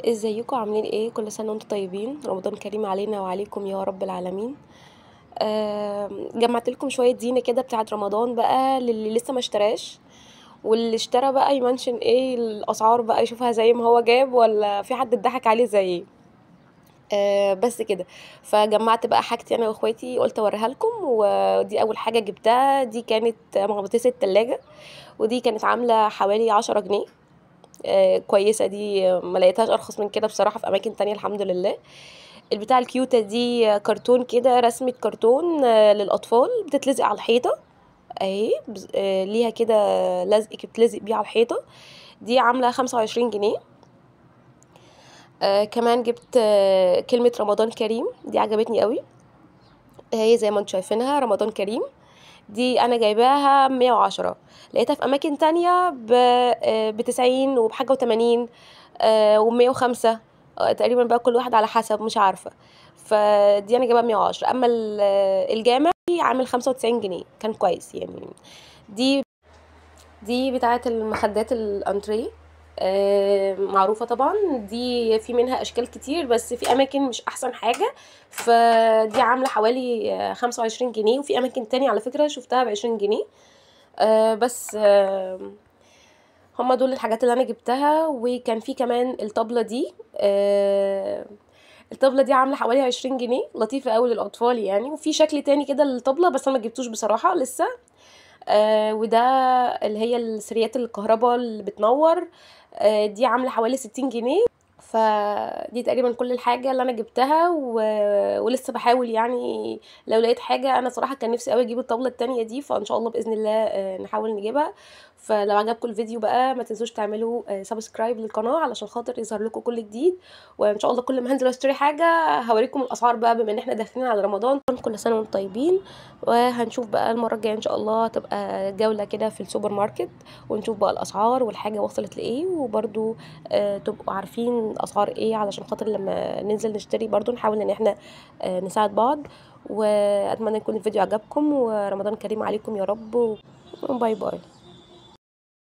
ازيكم عاملين ايه؟ كل سنه وانتم طيبين. رمضان كريم علينا وعليكم يا رب العالمين. جمعت لكم شويه زينه كده بتاعه رمضان بقى للي لسه ما اشتراش، واللي اشترى بقى يمنشن ايه الاسعار بقى، يشوفها زي ما هو جاب ولا في حد اتضحك عليه زيي. بس كده. فجمعت بقى حاجتي انا واخواتي، قلت اوريها لكم. ودي اول حاجه جبتها، دي كانت مغناطيس التلاجة، ودي كانت عامله حوالي 10 جنيه. كويسه دي، ما لقيتهاش ارخص من كده بصراحه في اماكن تانية الحمد لله. البتاع الكيوتة دي كرتون كده، رسمة كرتون للأطفال، بتتلزق على الحيطة اهي. ليها كده لزق بتلزق بيه على الحيطة. دي عاملة 25 جنيه. كمان جبت كلمة رمضان كريم، دي عجبتني قوي. هي زي ما انتم شايفينها رمضان كريم. دي انا جايباها 110، لقيتها في اماكن تانية ب90 وبحاجة و80 و105. تقريبا بقى كل واحد على حسب، مش عارفة. فدي انا جايبها 110. اما الجامع عامل 95 جنيه، كان كويس يعني. دي دي بتاعة المخدات الانتريه. معروفة طبعا. دي في منها اشكال كتير، بس في اماكن مش احسن حاجة. فدي عاملة حوالي 25 جنيه، وفي اماكن تانية على فكرة شفتها ب20 جنيه. بس هما دول الحاجات اللي انا جبتها. وكان في كمان الطبلة دي. الطبلة دي عاملة حوالي 20 جنيه، لطيفة قوي للأطفال يعني. وفي شكل تاني كده للطبلة، بس أنا ما جبتوش بصراحة لسه. وده اللي هي السريات الكهرباء اللي بتنور. دي عاملة حوالي 60 جنيه. فدي تقريبا كل الحاجة اللي انا جبتها ولسه بحاول يعني. لو لقيت حاجة، انا صراحة كان نفسي قوي اجيب الطاولة التانية دي، فان شاء الله بإذن الله نحاول نجيبها. فلو عجبكم الفيديو بقى، ما تنسوش تعملوا سبسكرايب للقناة علشان خاطر يظهر لكم كل جديد. وان شاء الله كل ما هنزل اشتري حاجة هوريكم الاسعار بقى، بما ان احنا داخلين على رمضان. كل سنة وانتم طيبين. وهنشوف بقى المرة الجاية ان شاء الله تبقى جولة كده في السوبر ماركت، ونشوف بقى الاسعار والحاجة وصلت لايه. وبرده تبقوا عارفين اسعار ايه، علشان خاطر لما ننزل نشتري برضو نحاول ان احنا نساعد بعض. واتمنى يكون الفيديو عجبكم، ورمضان كريم عليكم يا رب. وباي باي.